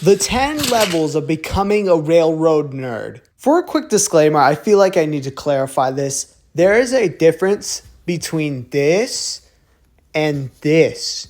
The 10 levels of becoming a railroad nerd. For a quick disclaimer, I feel like I need to clarify this. There is a difference between this and this.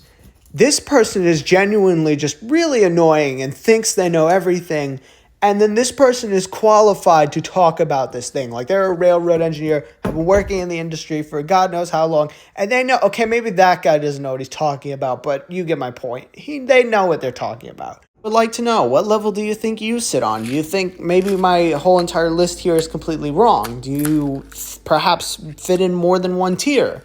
This person is genuinely just really annoying and thinks they know everything. And then this person is qualified to talk about this thing. Like they're a railroad engineer, have been working in the industry for God knows how long. And they know, okay, maybe that guy doesn't know what he's talking about, but you get my point. They know what they're talking about. Would like to know, what level do you think you sit on? Do you think maybe my whole entire list here is completely wrong? Do you perhaps fit in more than one tier?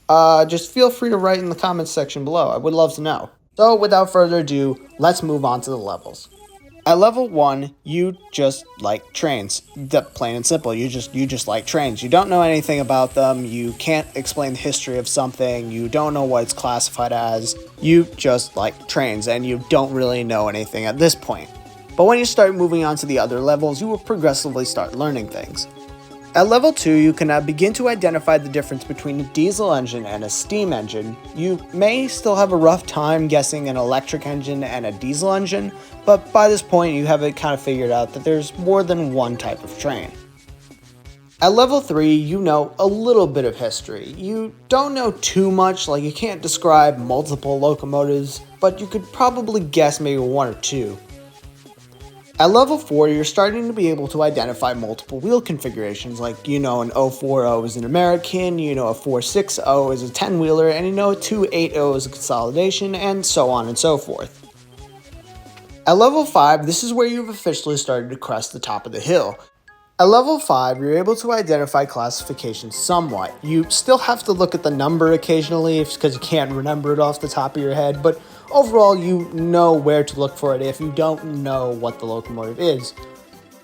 Just feel free to write in the comments section below. I would love to know. So without further ado, let's move on to the levels. At level 1, you just like trains. Plain and simple, you just like trains. You don't know anything about them, you can't explain the history of something, you don't know what it's classified as, you just like trains, and you don't really know anything at this point. But when you start moving on to the other levels, you will progressively start learning things. At level 2, you can now begin to identify the difference between a diesel engine and a steam engine. You may still have a rough time guessing an electric engine and a diesel engine, but by this point you have it kind of figured out that there's more than one type of train. At level 3, you know a little bit of history. You don't know too much, like you can't describe multiple locomotives, but you could probably guess maybe one or two. At level 4, you're starting to be able to identify multiple wheel configurations, like you know an 040 is an American, you know a 460 is a 10-wheeler, and you know a 280 is a consolidation, and so on and so forth. At level 5, this is where you've officially started to crest the top of the hill. At level 5, you're able to identify classifications somewhat. You still have to look at the number occasionally because you can't remember it off the top of your head, but overall you know where to look for it if you don't know what the locomotive is.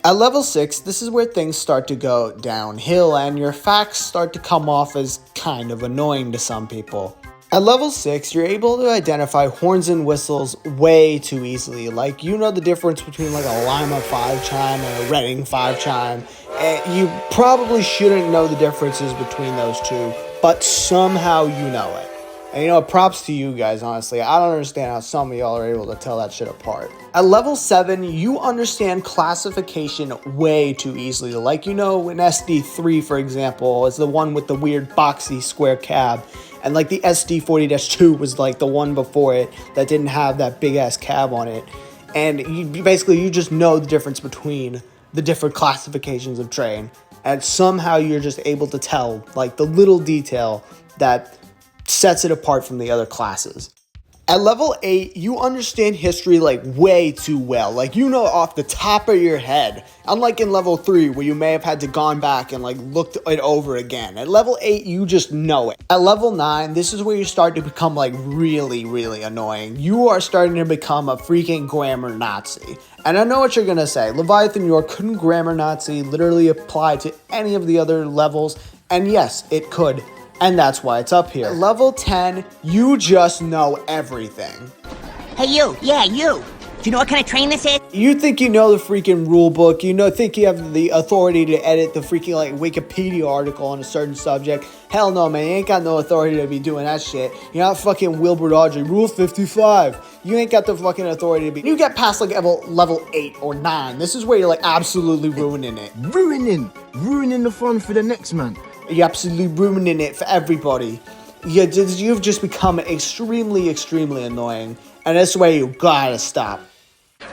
At level 6, this is where things start to go downhill and your facts start to come off as kind of annoying to some people. At level 6, you're able to identify horns and whistles way too easily. Like, you know the difference between like a Lima 5 chime and a Reading 5 chime. And you probably shouldn't know the differences between those two, but somehow you know it. And you know, props to you guys, honestly. I don't understand how some of y'all are able to tell that shit apart. At level 7, you understand classification way too easily. Like, you know, an SD3, for example, is the one with the weird boxy square cab. And like the SD40-2 was like the one before it that didn't have that big ass cab on it. And you just know the difference between the different classifications of train. And somehow you're just able to tell like the little detail that sets it apart from the other classes. At level 8, you understand history like way too well. Like you know off the top of your head. Unlike in level 3 where you may have had to gone back and like looked it over again. At level 8, you just know it. At level 9, this is where you start to become like really, really annoying. You are starting to become a freaking grammar Nazi. And I know what you're gonna say. Leviathan York couldn't grammar Nazi literally apply to any of the other levels. And yes, it could. And that's why it's up here. At level 10, you just know everything. Hey you, yeah you. Do you know what kind of train this is? You think you know the freaking rule book, think you have the authority to edit the freaking like Wikipedia article on a certain subject. Hell no, man, you ain't got no authority to be doing that shit. You're not fucking Wilbur Audrey, rule 55. You ain't got the fucking authority to be. You get past like level 8 or 9. This is where you're like absolutely ruining it. Ruining the fun for the next man. You're absolutely ruining it for everybody. You've just become extremely, extremely annoying. And that's where you gotta stop.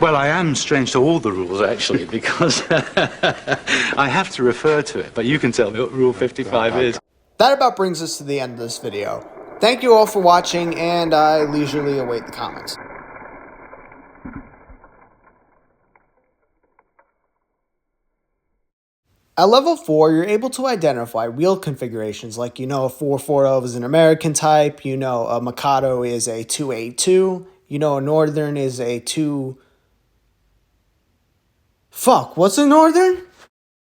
Well, I am strange to all the rules, actually, because I have to refer to it. But you can tell me what Rule 55 is. That about brings us to the end of this video. Thank you all for watching, and I leisurely await the comments. At level 4, you're able to identify wheel configurations, like you know a 440 is an American type, you know a Mikado is a 282, you know a Northern is a 2... Fuck, what's a Northern?